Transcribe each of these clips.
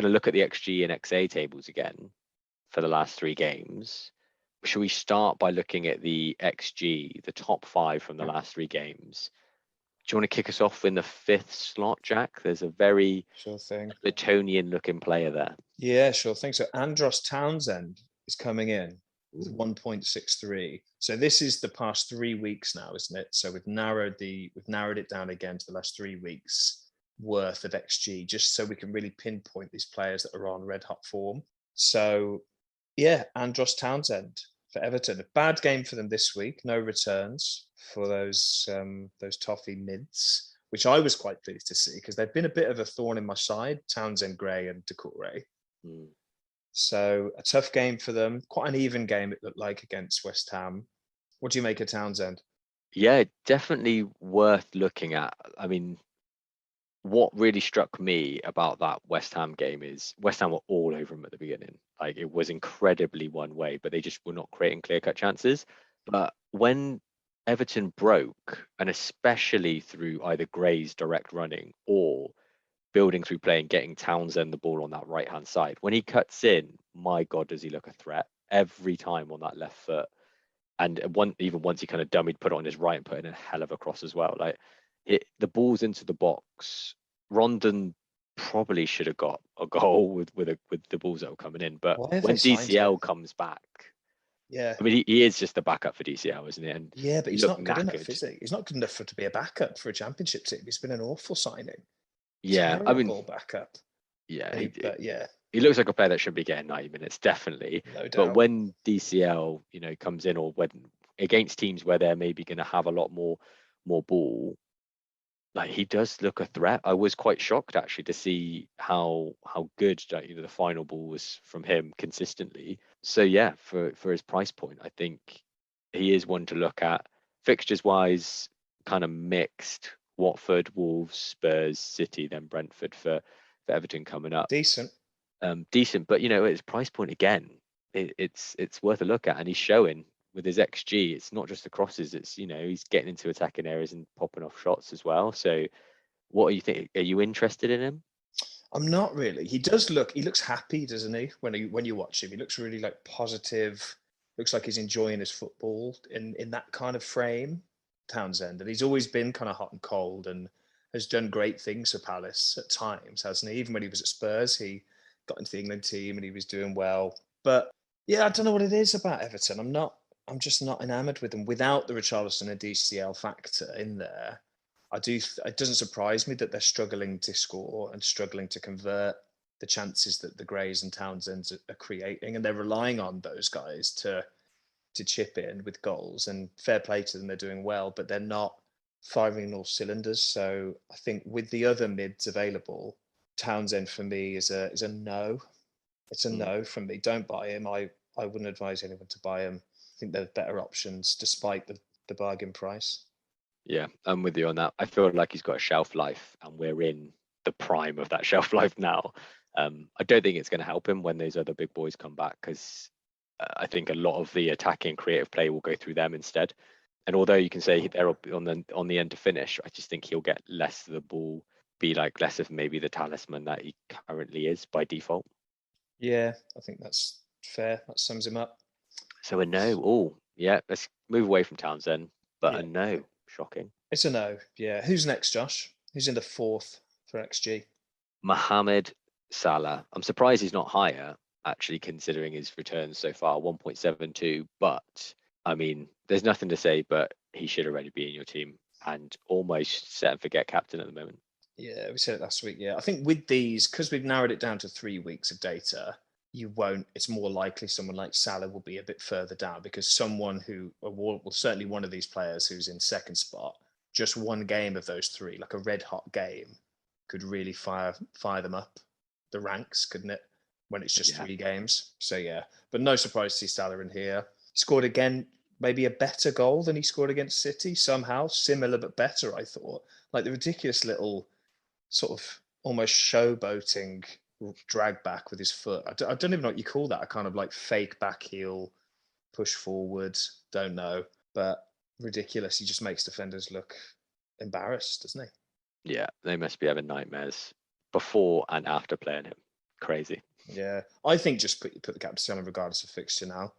going to look at the XG and XA tables again for the last 3 games, should we start by looking at the XG, the top 5 from the last 3 games? Do you want to kick us off in the 5th slot, Jack? There's a very Sure thing. Evertonian-looking player there. Yeah, sure thing. So Andros Townsend is coming in with 1.63. So this is the past 3 weeks now, isn't it? So we've narrowed it down again to the last 3 weeks worth of XG, just so we can really pinpoint these players that are on red hot form. So yeah, Andros Townsend for Everton. A bad game for them this week. No returns for those toffee mids, which I was quite pleased to see because they've been a bit of a thorn in my side. Townsend, Gray, and Doucouré. So a tough game for them. Quite an even game it looked like against West Ham. What do you make of Townsend? Yeah, definitely worth looking at. I mean, what really struck me about that West Ham game is West Ham were all over him at the beginning. Like, it was incredibly one way, but they just were not creating clear-cut chances. But when Everton broke, and especially through either Gray's direct running or building through play and getting Townsend the ball on that right-hand side, when he cuts in, my God, does he look a threat every time on that left foot. And even once he kind of dummied, put it on his right and put in a hell of a cross as well. Like, the ball's into the box. Rondon probably should have got a goal with the balls that were coming in. But when DCL comes back, yeah, I mean, he is just the backup for DCL, isn't he? And yeah, but he's not good enough, knackered. is he? He's not good enough to be a backup for a championship team. He's been an awful signing. Yeah, I mean, backup. yeah, He looks like a player that should be getting 90 minutes, definitely. No doubt. But when DCL, comes in, or when against teams where they're maybe going to have a lot more ball, like, he does look a threat. I was quite shocked actually to see how good the final ball was from him consistently. So yeah, for his price point, I think he is one to look at. Fixtures wise, kind of mixed. Watford, Wolves, Spurs, City, then Brentford for Everton coming up. Decent, but at his price point again, it's worth a look at, and he's showing with his XG. It's not just the crosses; it's he's getting into attacking areas and popping off shots as well. So, what do you think? Are you interested in him? I'm not really. He looks happy, doesn't he? When you watch him, he looks really like positive. Looks like he's enjoying his football in that kind of frame. Townsend, and he's always been kind of hot and cold and has done great things for Palace at times, hasn't he? Even when he was at Spurs, he got into the England team and he was doing well. But yeah, I don't know what it is about Everton. I'm just not enamored with them without the Richarlison and DCL factor in there. It doesn't surprise me that they're struggling to score and struggling to convert the chances that the Greys and Townsends are creating, and they're relying on those guys to chip in with goals. And fair play to them, they're doing well, but they're not firing all cylinders. So I think with the other mids available, Townsend for me is a no. It's a no from me. Don't buy him. I wouldn't advise anyone to buy him. I think there's better options despite the bargain price. Yeah, I'm with you on that. I feel like he's got a shelf life, and we're in the prime of that shelf life now. I don't think it's going to help him when those other big boys come back, because I think a lot of the attacking creative play will go through them instead. And although you can say they're on the end to finish, I just think he'll get less of the ball, be like less of maybe the talisman that he currently is by default. Yeah, I think that's fair. That sums him up. So a no. Oh, yeah, let's move away from Townsend, but a no. Shocking. It's a no. Yeah. Who's next, Josh? Who's in the 4th for XG? Mohamed Salah. I'm surprised he's not higher, actually, considering his returns so far, 1.72. But I mean, there's nothing to say, but he should already be in your team and almost set and forget captain at the moment. Yeah, we said it last week. Yeah, I think with these, because we've narrowed it down to 3 weeks of data, it's more likely someone like Salah will be a bit further down, because someone who, well, certainly one of these players who's in second spot, just one game of those 3, like a red hot game, could really fire them up the ranks, couldn't it? When it's just 3 games. So yeah, but no surprise to see Salah in here. Scored again, maybe a better goal than he scored against City somehow, similar but better, I thought. Like the ridiculous little sort of almost showboating drag back with his foot. I don't even know what you call that. A kind of like fake back heel, push forward. Don't know, but ridiculous. He just makes defenders look embarrassed, doesn't he? Yeah, they must be having nightmares before and after playing him. Crazy. Yeah, I think just put the captaincy on him regardless of fixture now.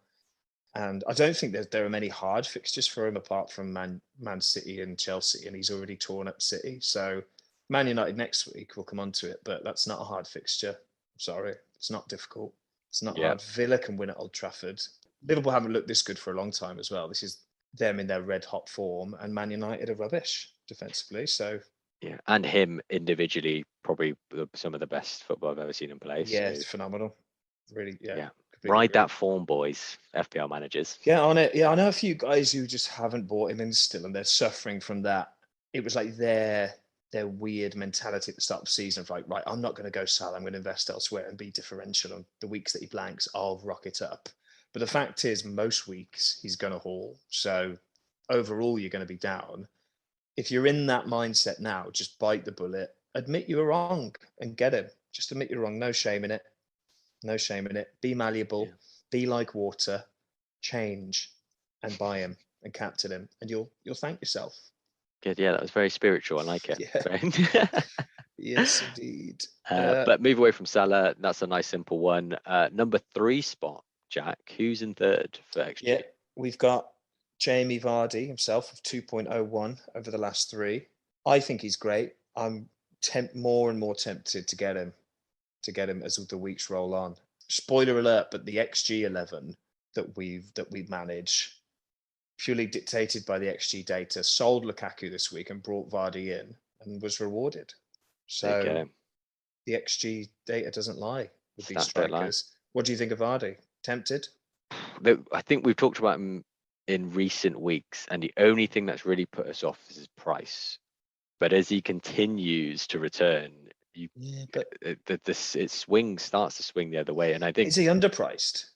And I don't think there are many hard fixtures for him apart from Man City and Chelsea, and he's already torn up City. So Man United next week, we'll come on to it, but that's not a hard fixture. Sorry, it's not difficult. It's not Yeah. hard. Villa can win at Old Trafford. Liverpool haven't looked this good for a long time as well. This is them in their red hot form, and Man United are rubbish defensively. So Yeah, and him individually, probably some of the best football I've ever seen him play. yeah, So it's phenomenal. Really, yeah. ride Agree. that form, boys. FPL managers. Yeah, on it. Yeah, I know a few guys who just haven't bought him in still, and they're suffering from that. It was like their weird mentality at the start of the season of like, right, I'm not going to go Salah. I'm going to invest elsewhere and be differential. On the weeks that he blanks, I'll rock it up. But the fact is, most weeks he's going to haul. So overall, you're going to be down. If you're in that mindset now, just bite the bullet, admit you were wrong, and get him. Just admit you're wrong. No shame in it. No shame in it. Be malleable. Yeah. Be like water. Change and buy him and captain him, and you'll thank yourself. Good. Yeah, that was very spiritual. I like it. Yeah. Yes, indeed. But move away from Salah. That's a nice simple one. Number 3 spot, Jack. Who's in third for XG? Yeah, we've got Jamie Vardy himself of 2.01 over the last 3. I think he's great. I'm more and more tempted to get him as the weeks roll on. Spoiler alert, but the XG 11 that we manage, purely dictated by the XG data, sold Lukaku this week and brought Vardy in and was rewarded. So the XG data doesn't lie with these strikers. What do you think of Vardy? Tempted? I think we've talked about him in recent weeks, and the only thing that's really put us off is his price. But as he continues to return, it starts to swing the other way. And I think, is he underpriced?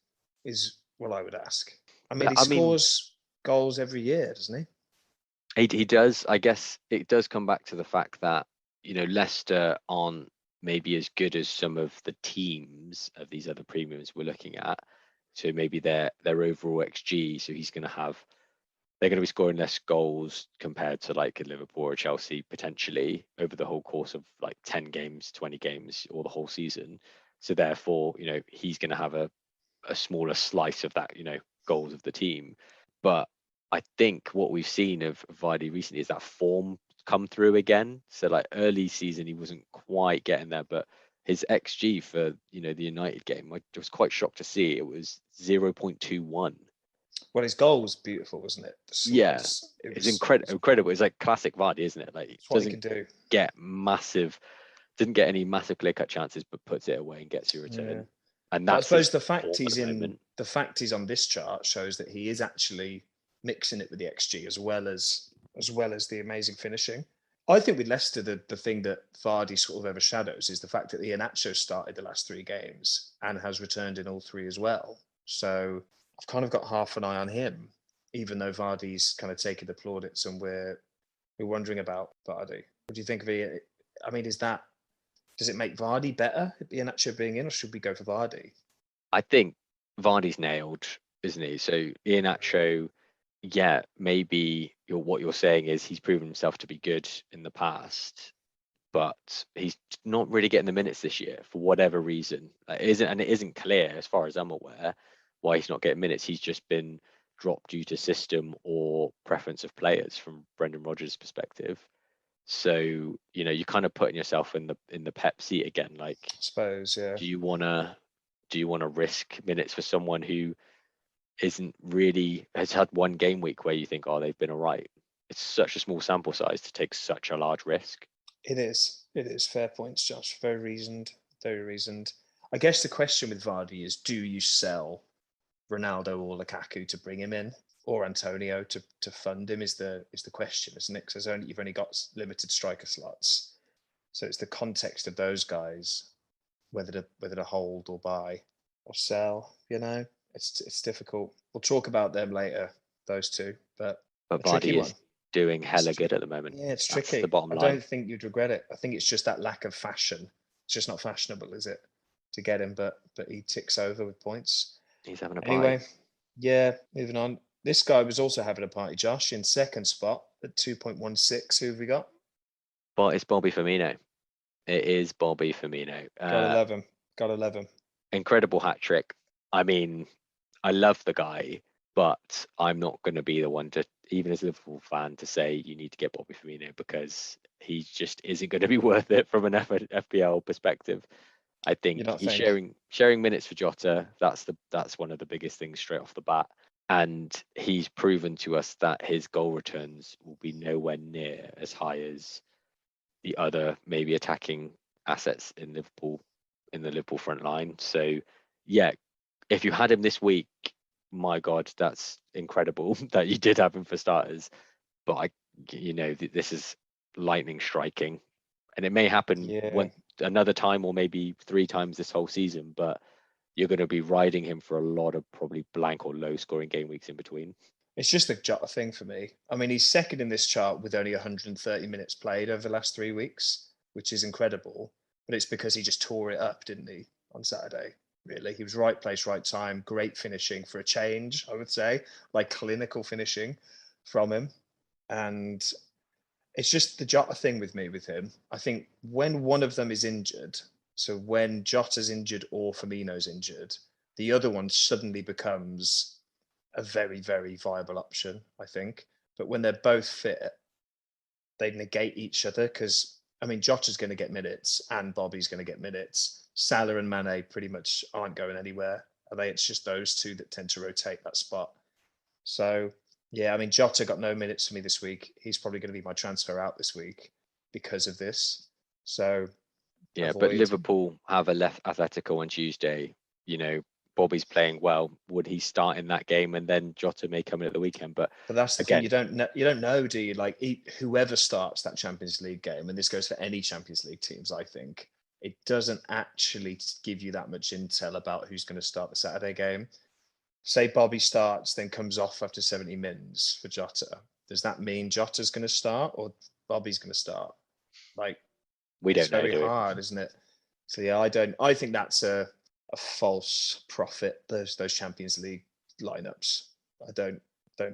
Is what I would ask. I mean, he scores goals every year, doesn't he? He does. I guess it does come back to the fact that, Leicester aren't maybe as good as some of the teams of these other premiums we're looking at. So maybe their overall XG. So they're going to be scoring less goals compared to like a Liverpool or Chelsea potentially over the whole course of like 10 games, 20 games, or the whole season. So therefore, he's going to have a smaller slice of that, goals of the team. But I think what we've seen of Vardy recently is that form come through again. So like early season, he wasn't quite getting there, but his XG for, the United game, I was quite shocked to see it was 0.21. Well, his goal was beautiful, wasn't it? It's incredible. It's like classic Vardy, isn't it? Like, didn't get any massive clear-cut chances, but puts it away and gets your return. Yeah. And that's, I suppose the fact he's on this chart shows that he is actually mixing it with the XG as well as the amazing finishing. I think with Leicester, the thing that Vardy sort of overshadows is the fact that Iheanacho started the last 3 games and has returned in all 3 as well. So I've kind of got half an eye on him, even though Vardy's kind of taken the plaudits and we're wondering about Vardy. What do you think of it? I mean, does it make Vardy better, Iheanacho being in, or should we go for Vardy? I think Vardy's nailed, isn't he? So Iheanacho, maybe what you're saying is he's proven himself to be good in the past, but he's not really getting the minutes this year for whatever reason. It isn't clear, as far as I'm aware, why he's not getting minutes. He's just been dropped due to system or preference of players from Brendan Rodgers' perspective. So you're kind of putting yourself in the Pep seat again. Like, I suppose, yeah. Do you wanna risk minutes for someone who isn't really has had one game week where you think, oh, they've been all right? It's such a small sample size to take such a large risk. It is fair points, Josh. Very reasoned. I guess the question with Vardy is, do you sell Ronaldo or Lukaku to bring him in, or Antonio to fund him? Is the question, isn't it? Because you've only got limited striker slots, so it's the context of those guys, whether to hold or buy or sell. It's difficult. We'll talk about them later, those two, but Vardy is doing hella good at the moment. Yeah, it's tricky. The bottom line. I don't think you'd regret it. I think it's just that lack of fashion. It's just not fashionable, is it, to get him? But he ticks over with points. He's having a party. Anyway, yeah, moving on. This guy was also having a party, Josh, in second spot at 2.16. Who have we got? But it's Bobby Firmino. It is Bobby Firmino. Gotta love him. Gotta love him. Incredible hat trick. I mean, I love the guy, but I'm not going to be the one to, even as a Liverpool fan, to say you need to get Bobby Firmino, because he just isn't going to be worth it from an FPL perspective. I You think don't he's think? sharing minutes for Jota. That's one of the biggest things straight off the bat. And he's proven to us that his goal returns will be nowhere near as high as the other maybe attacking assets in the Liverpool front line. So yeah, if you had him this week, my God, that's incredible that you did have him for starters. But this is lightning striking, and it may happen Yeah. another time, or maybe 3 times this whole season. But you're going to be riding him for a lot of probably blank or low scoring game weeks in between. It's just the Jota thing for me. I mean, he's second in this chart with only 130 minutes played over the last 3 weeks, which is incredible. But it's because he just tore it up, didn't he, on Saturday? Really, he was right place, right time. Great finishing for a change, I would say, like clinical finishing from him. And it's just the Jota thing with me with him. I think when one of them is injured, so when Jota's injured or Firmino's injured, the other one suddenly becomes a very, very viable option, I think. But when they're both fit, they negate each other because, I mean, Jota's going to get minutes and Bobby's going to get minutes. Salah and Mane pretty much aren't going anywhere, are they? It's just those two that tend to rotate that spot. So, yeah, I mean, Jota got no minutes for me this week. He's probably going to be my transfer out this week because of this. So, Yeah, but avoid. Liverpool have a left Atletico on Tuesday. You know, Bobby's playing well. Would he start in that game, and then Jota may come in at the weekend? But But that's the thing, again, you don't know. You don't know, do you? Like whoever starts that Champions League game, and this goes for any Champions League teams, I think it doesn't actually give you that much intel about who's going to start the Saturday game. Say Bobby starts, then comes off after 70 minutes for Jota. Does that mean Jota's going to start or Bobby's going to start? Like, we it's don't know, very do we? hard, isn't it? So yeah, I don't. I think that's a false prophet. Those Champions League lineups. I don't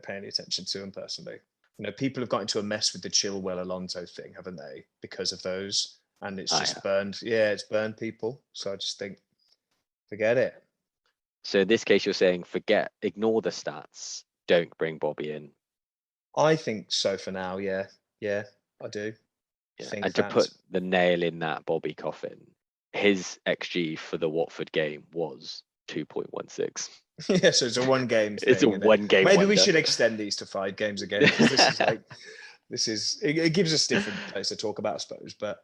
pay any attention to them personally. You know, people have got into a mess with the Chilwell Alonso thing, haven't they? Because of those, and it's Ah, yeah. just burned. Yeah, it's burned people. So I just think, forget it. So in this case, you're saying ignore the stats, don't bring Bobby in. I think so for now. Yeah, yeah, I do. Yeah, Think and to put that. the nail in that Bobby coffin, his XG for the Watford game was 2.16. Yeah, so it's a one game It's a thing, and it? one game Maybe we wonder. should extend these to 5 games again because this is like, it gives us different place to talk about, I suppose. But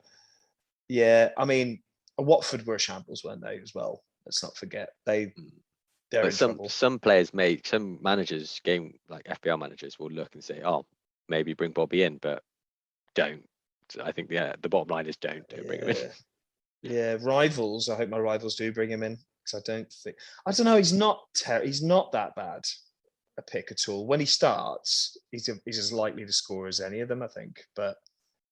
yeah, I mean, Watford were a shambles, weren't they? As well. Let's not forget they're But in some trouble. some players some managers, game like FPL managers, will look and say, "Oh, maybe bring Bobby in," but don't. So I think the bottom line is don't bring him in. Yeah, yeah. Rivals. I hope my rivals do bring him in because I don't know. He's not that bad a pick at all. When he starts, he's as likely to score as any of them, I think. But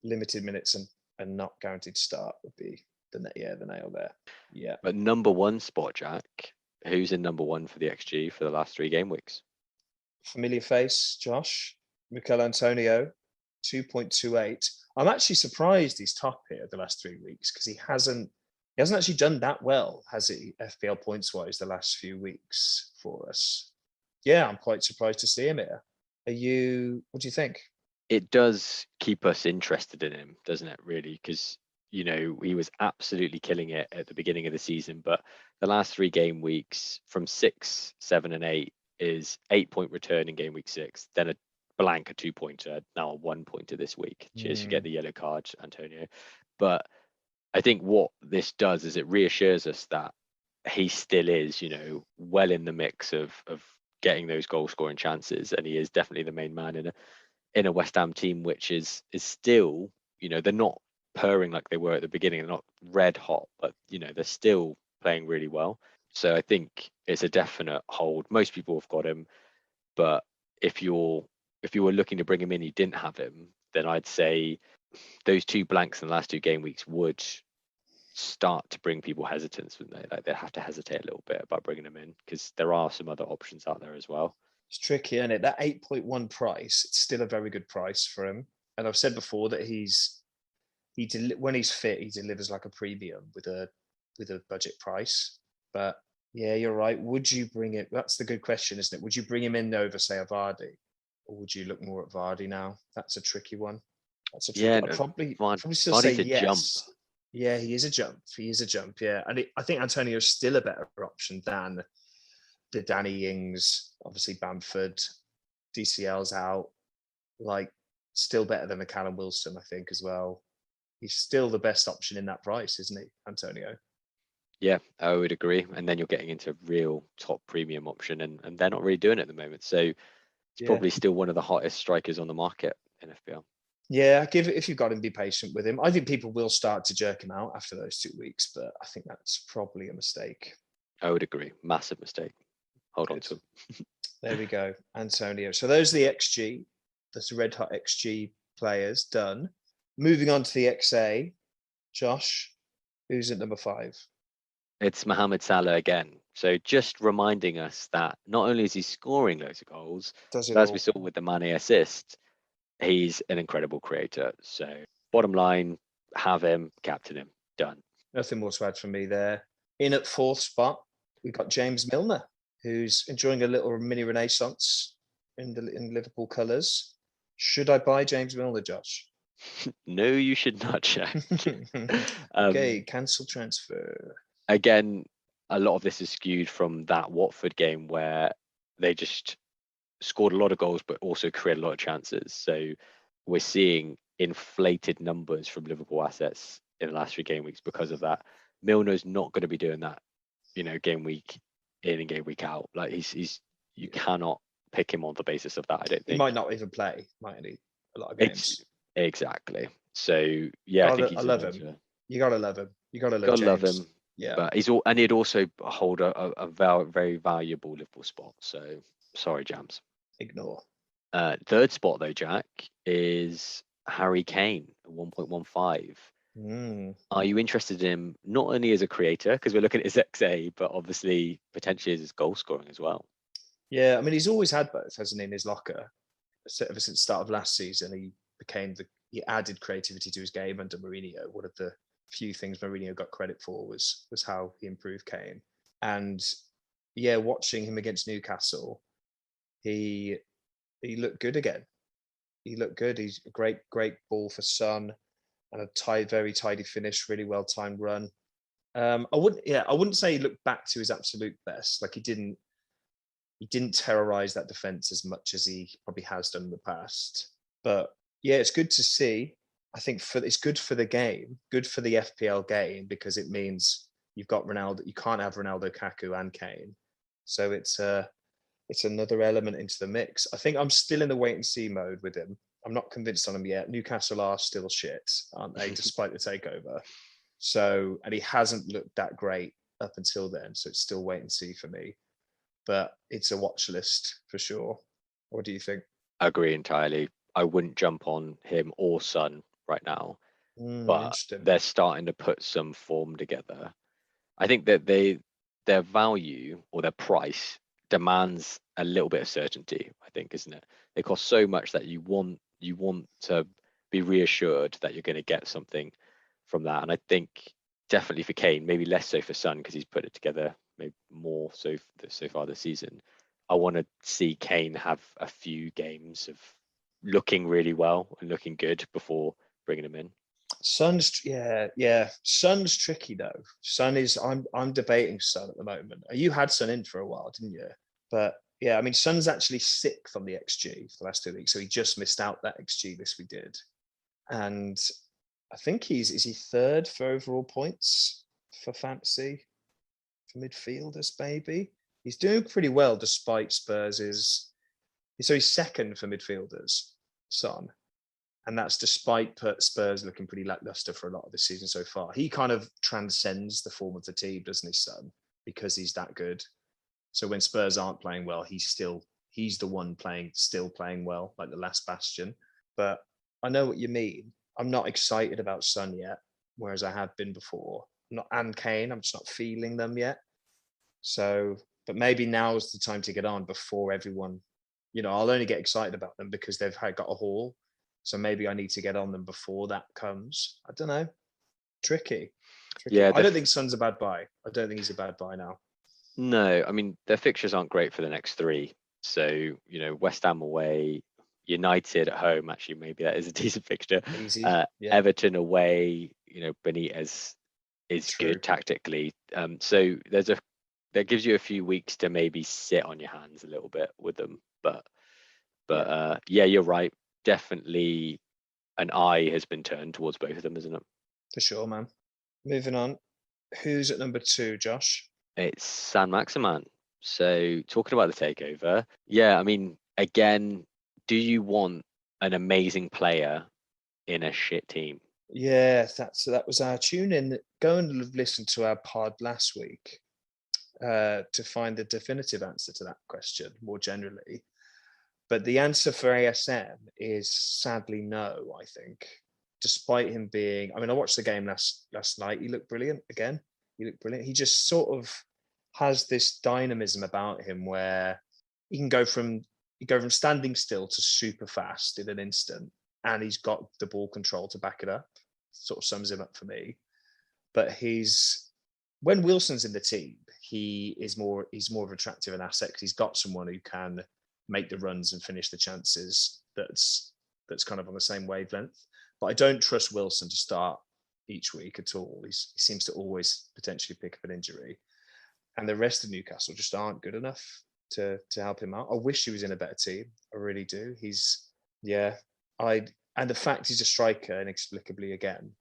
limited minutes and not guaranteed to start would be the nail there. Yeah. But number one spot, Jack. Who's in number one for the XG for the last 3 game weeks? Familiar face, Josh. Mikel Antonio, 2.28. I'm actually surprised he's top here the last 3 weeks because he hasn't actually done that well, has he? FPL points wise, the last few weeks for us. Yeah, I'm quite surprised to see him here. What do you think? It does keep us interested in him, doesn't it? Really, because he was absolutely killing it at the beginning of the season, but the last 3 game weeks from 6, 7, and 8 is 8-point return in game week 6, then a blank, a 2-pointer, now a 1-pointer this week. Cheers for getting the yellow card, Antonio. But I think what this does is it reassures us that he still is, well in the mix of getting those goal scoring chances, and he is definitely the main man in a West Ham team, which is still, they're not purring like they were at the beginning. They're not red hot, but they're still playing really well. So I think it's a definite hold. Most people have got him, but if you were looking to bring him in, you didn't have him, then I'd say those 2 blanks in the last 2 game weeks would start to bring people hesitance, wouldn't they? Like, they have to hesitate a little bit about bringing him in because there are some other options out there as well. It's tricky, isn't it? That 8.1 price, it's still a very good price for him. And I've said before that when he's fit, he delivers like a premium with a with a budget price. But yeah, you're right. Would you bring it? That's the good question, isn't it? Would you bring him in over, say, a Vardy, or would you look more at Vardy now? That's a tricky one. That's a tricky Yeah, one. I'd no, probably still say Vardy's a jump. yes. Yeah, he is a jump. He is a jump. Yeah, and I think Antonio's still a better option than the Danny Ings. Obviously, Bamford, DCL's out. Like, still better than the Callum Wilson, I think, as well. He's still the best option in that price, isn't he, Antonio? Yeah, I would agree. And then you're getting into a real top premium option, and they're not really doing it at the moment. So it's Yeah. probably still one of the hottest strikers on the market in FPL. Yeah, if you've got him, be patient with him. I think people will start to jerk him out after those 2 weeks, but I think that's probably a mistake. I would agree. Massive mistake. Hold on Good. to him. There we go, Antonio. So those are the XG, the red hot XG players done. Moving on to the XA, Josh, who's at number 5? It's Mohamed Salah again. So just reminding us that not only is he scoring loads of goals, Does it but as we all? saw with the Mane assist, he's an incredible creator. So bottom line, have him, captain him, done. Nothing more to add from me there. In at 4th spot, we've got James Milner, who's enjoying a little mini renaissance in Liverpool colours. Should I buy James Milner, Josh? No, you should not, Jack. Okay, cancel transfer. Again, a lot of this is skewed from that Watford game where they just scored a lot of goals, but also created a lot of chances. So we're seeing inflated numbers from Liverpool assets in the last 3 game weeks because of that. Milner's not going to be doing that, game week in and game week out. Like you cannot pick him on the basis of that. I don't He think might not even play, might he? A lot of games. Exactly. So yeah, I think I he's love him. You gotta love him. You gotta love gotta James. love him. Yeah. But he'd also hold a very valuable Liverpool spot. So sorry, Jams. Ignore. Third spot though, Jack, is Harry Kane at 1.15. Are you interested in him not only as a creator, because we're looking at his XA, but obviously potentially as his goal scoring as well? Yeah, I mean, he's always had both, hasn't he, in his locker? So ever since the start of last season, he added creativity to his game under Mourinho. One of the few things Mourinho got credit for was how he improved Kane. And yeah, watching him against Newcastle, he looked good again. He looked good. He's a great ball for Son and a very tidy finish, really well timed run. I wouldn't say he looked back to his absolute best. Like he didn't terrorize that defense as much as he probably has done in the past. But yeah, it's good to see. I think it's good for the game, good for the FPL game, because it means you've got Ronaldo. You can't have Ronaldo, Kaku, and Kane. So it's another element into the mix. I think I'm still in the wait and see mode with him. I'm not convinced on him yet. Newcastle are still shit, aren't they, despite the takeover? So, and he hasn't looked that great up until then. So it's still wait and see for me. But it's a watch list for sure. What do you think? I agree entirely. I wouldn't jump on him or Son right now, but Interesting. they're starting to put some form together. I think that their value or their price demands a little bit of certainty, I think, isn't it? They cost so much that you want to be reassured that you're going to get something from that. And I think definitely for Kane, maybe less so for Son because he's put it together maybe more so far this season. I want to see Kane have a few games of looking really well and looking good before bringing him in. Son's Son's tricky though. Son is I'm debating Son at the moment. You had Son in for a while, didn't you? But yeah, I mean Son's actually 6th on the XG for the last 2 weeks, so he just missed out that XG list we did. And I think is he 3rd for overall points for fantasy for midfielders, maybe? He's doing pretty well despite Spurs's. So he's 2nd for midfielders, Son. And that's despite Spurs looking pretty lackluster for a lot of the season so far. He kind of transcends the form of the team, doesn't he, Son? Because he's that good. So when Spurs aren't playing well, he's the one still playing well, like the last bastion. But I know what you mean. I'm not excited about Son yet, whereas I have been before. And Kane, I'm just not feeling them yet. So, but maybe now is the time to get on before everyone. I'll only get excited about them because they've got a haul. So maybe I need to get on them before that comes. I don't know. Tricky. Tricky. Yeah, I don't think Son's a bad buy. I don't think he's a bad buy now. no, I mean their fixtures aren't great for the next three. So, you know, West Ham away, United at home, actually maybe that is a decent fixture. Easy. Yeah, Everton away, you know, Benitez is true. good tactically. So that gives you a few weeks to maybe sit on your hands a little bit with them. But Yeah, yeah, you're right. Definitely an eye has been turned towards both of them, isn't it? for sure, man. Moving on. Who's at number 2, Josh? It's San Maximan. So talking about the takeover, yeah, I mean, again, do you want an amazing player in a shit team? Yeah, that was our tune in. Go and listen to our pod last week to find the definitive answer to that question more generally. But the answer for ASM is sadly no, I think. Despite him being, I mean, I watched the game last night. He looked brilliant again. He looked brilliant. He just sort of has this dynamism about him where he can go from standing still to super fast in an instant, and he's got the ball control to back it up. Sort of sums him up for me. But when Wilson's in the team, he's more of an attractive an asset because he's got someone who can make the runs and finish the chances. That's kind of on the same wavelength. But I don't trust Wilson to start each week at all. He seems to always potentially pick up an injury, and the rest of Newcastle just aren't good enough to help him out. I wish he was in a better team. I really do. And the fact he's a striker inexplicably again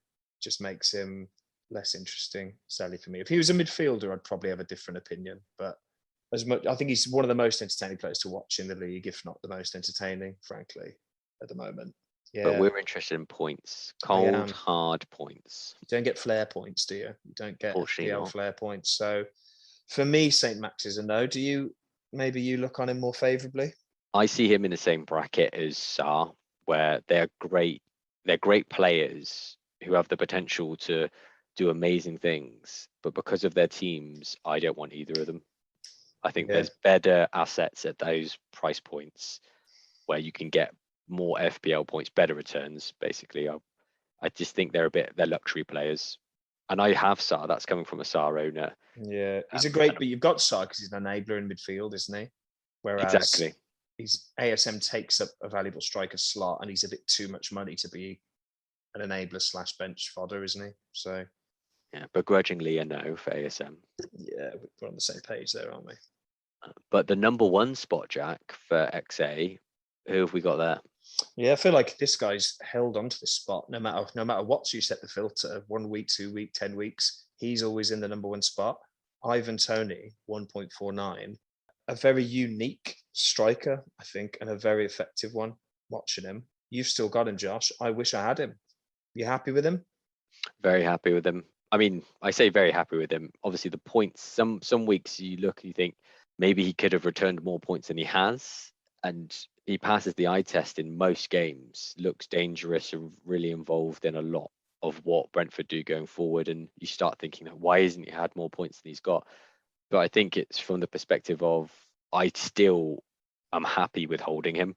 just makes him less interesting, sadly for me. If he was a midfielder, I'd probably have a different opinion. But I think he's one of the most entertaining players to watch in the league, if not the most entertaining, frankly, at the moment. But Yeah, we're interested in points, I cold, am. hard points. You don't get flair points, do you? You don't get Fortunately FPL not. flair points. So for me, St. Max is a no. Do you? Maybe you look on him more favourably? I see him in the same bracket as Saar, where they're great. They're great players who have the potential to do amazing things, but because of their teams, I don't want either of them. I think Yeah. there's better assets at those price points where you can get more FPL points, better returns. Basically, I just think they're luxury players, and I have Saar. That's coming from a Saar owner. Yeah, he's a Um, great, and but you've got Saar because he's an enabler in midfield, isn't he? Whereas exactly. he's ASM takes up a valuable striker slot, and he's a bit too much money to be an enabler / bench fodder, isn't he? So Yeah, begrudgingly a no for ASM. yeah, we're on the same page there, aren't we? But the number one spot, Jack, for XA, who have we got there? Yeah, I feel like this guy's held on to this spot no matter what you set the filter. 1 week, 2 week, 10 weeks, he's always in the number one spot. Ivan Toney, 1.49, a very unique striker, I think, and a very effective one. Watching him, you've still got him, Josh. I wish I had him. You happy with him? Very happy with him. I mean, I say very happy with him. Obviously, the points. Some weeks you look, you think maybe he could have returned more points than he has, and he passes the eye test in most games. Looks dangerous and really involved in a lot of what Brentford do going forward. And you start thinking, why isn't he had more points than he's got? But I think it's from the perspective of I still am happy with holding him.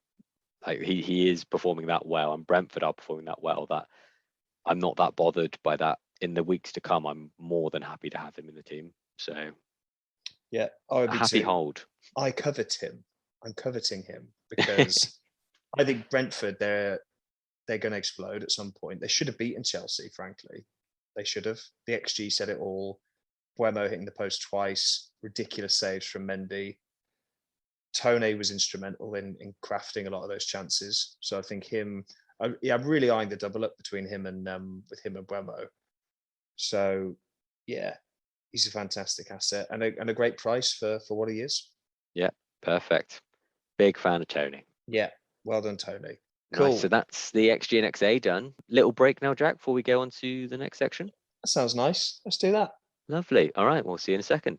Like he is performing that well, and Brentford are performing that well that I'm not that bothered by that. In the weeks to come, I'm more than happy to have him in the team. So Yeah, I would a be happy too. hold. I covet him. I'm coveting him because I think Brentford, they're going to explode at some point. They should have beaten Chelsea, frankly. They should have. The XG said it all. Buemo hitting the post twice, ridiculous saves from Mendy. Tone was instrumental in crafting a lot of those chances. So I think I'm really eyeing the double up between him and Buemo. So yeah, he's a fantastic asset and a great price for what he is. Yeah, perfect. Big fan of Tony. Yeah, well done, Tony. Nice. Cool. So that's the XG and XA done. Little break now, Jack, before we go on to the next section. That sounds nice. Let's do that. Lovely. All right, we'll see you in a second.